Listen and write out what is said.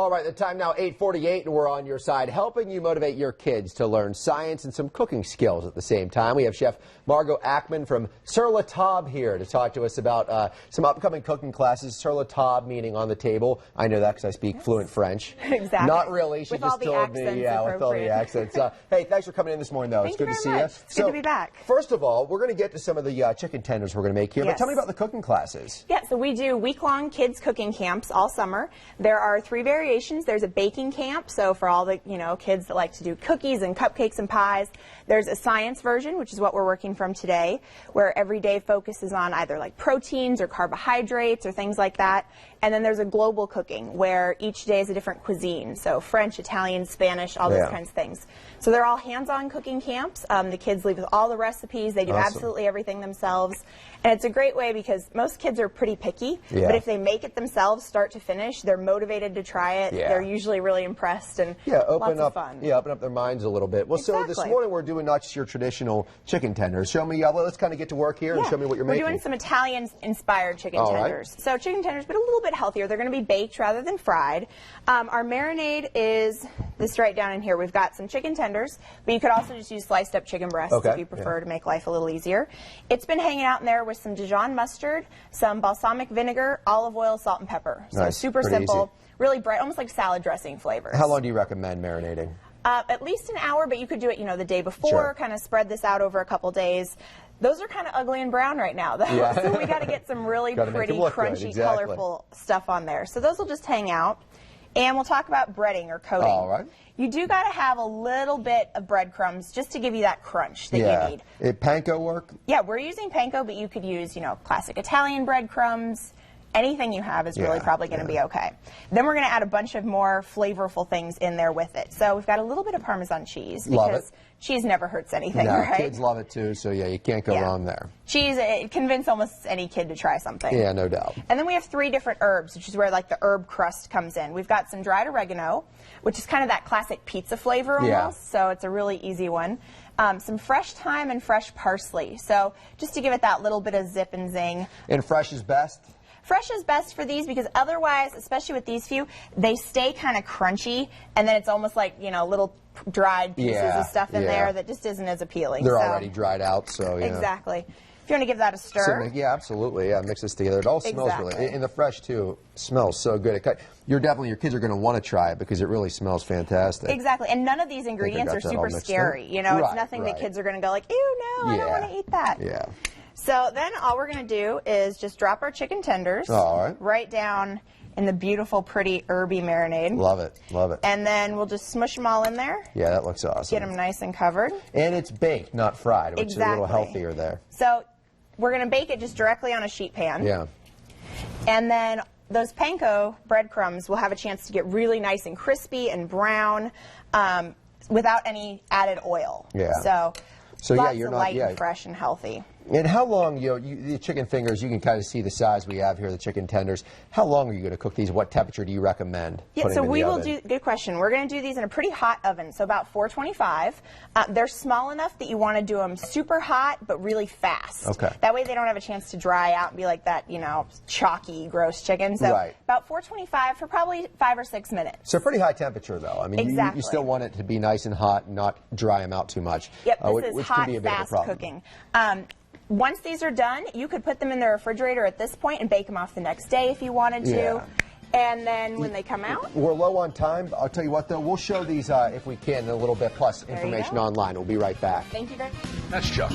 All right, the time now 8:48, and we're on your side, helping you motivate your kids to learn science and some cooking skills at the same time. We have Chef Margot Ackman from Sur La Table here to talk to us about some upcoming cooking classes. Sur La Table meaning on the table. I know that because I speak fluent French. Exactly. Not really. She with just all the told me, yeah, with all the accents. Hey, thanks for coming in this morning, though. Thank it's good you to see very much. you. It's good to be back. First of all, we're going to get to some of the chicken tenders we're going to make here. Yes. But tell me about the cooking classes. Yeah, so we do week-long kids cooking camps all summer. There are 3 variations. There's a baking camp, so for all the kids that like to do cookies and cupcakes and pies. There's a science version, which is what we're working from today, where every day focuses on either like proteins or carbohydrates or things like that. And then there's a global cooking, where each day is a different cuisine, so French, Italian, Spanish, all those kinds of things. So they're all hands-on cooking camps. The kids leave with all the recipes. They do absolutely everything themselves. And it's a great way because most kids are pretty picky, but if they make it themselves start to finish, they're motivated to try it. They're usually really impressed and lots of fun. Open up their minds a little bit. Well, so this morning we're doing not just your traditional chicken tenders. Show me, let's kind of get to work here and show me what you're making. We're doing some Italian-inspired chicken tenders. So chicken tenders, but a little bit healthier. They're going to be baked rather than fried. Our marinade is this right down in here. We've got some chicken tenders, but you could also just use sliced up chicken breasts if you prefer to make life a little easier. It's been hanging out in there with some Dijon mustard, some balsamic vinegar, olive oil, salt, and pepper. So super simple, really bright, almost like salad dressing flavors. How long do you recommend marinating? At least an hour, but you could do it, the day before, kind of spread this out over a couple days. Those are kind of ugly and brown right now, though. So we got to get some really pretty, crunchy, colorful stuff on there. So those will just hang out. And we'll talk about breading or coating. All right. You do got to have a little bit of breadcrumbs just to give you that crunch that you need. Panko work? Yeah, we're using panko, but you could use, classic Italian breadcrumbs. Anything you have is really probably going to be okay. Then we're going to add a bunch of more flavorful things in there with it. So we've got a little bit of Parmesan cheese because cheese never hurts anything, right? Kids love it too, so you can't go wrong there. Cheese, it convinces almost any kid to try something. Yeah, no doubt. And then we have 3 different herbs, which is where like the herb crust comes in. We've got some dried oregano, which is kind of that classic pizza flavor almost, so it's a really easy one. Some fresh thyme and fresh parsley, so just to give it that little bit of zip and zing. And fresh is best? Fresh is best for these because otherwise, especially with these few, they stay kind of crunchy, and then it's almost like, little dried pieces of stuff in there that just isn't as appealing. They're already dried out, so Exactly. If you want to give that a stir. So, absolutely. Mix this together. It all smells really, and the fresh too smells so good. Your kids are going to want to try it because it really smells fantastic. Exactly, and none of these ingredients are super scary. It's nothing that kids are going to go like, ew, no, I don't want to eat that. Yeah. So then all we're going to do is just drop our chicken tenders right down in the beautiful, pretty, herby marinade. Love it. Love it. And then we'll just smush them all in there. Yeah, that looks awesome. Get them nice and covered. And it's baked, not fried, which is a little healthier there. So we're going to bake it just directly on a sheet pan. Yeah. And then those panko breadcrumbs will have a chance to get really nice and crispy and brown without any added oil. Yeah. So lots of light and fresh and healthy. And how long, the chicken fingers, you can kind of see the size we have here, the chicken tenders. How long are you going to cook these? What temperature do you recommend? So we will do, good question. We're going to do these in a pretty hot oven, so about 425. They're small enough that you want to do them super hot, but really fast. Okay. That way they don't have a chance to dry out and be like that, chalky, gross chicken. So about 425 for probably 5 or 6 minutes. So pretty high temperature, though. I mean, you still want it to be nice and hot, not dry them out too much. Yep, this is hot, fast cooking. Once these are done, you could put them in the refrigerator at this point and bake them off the next day if you wanted to. And then when they come out... We're low on time. I'll tell you what, though. We'll show these, if we can, in a little bit, plus information online. We'll be right back. Thank you very much. That's Chuck.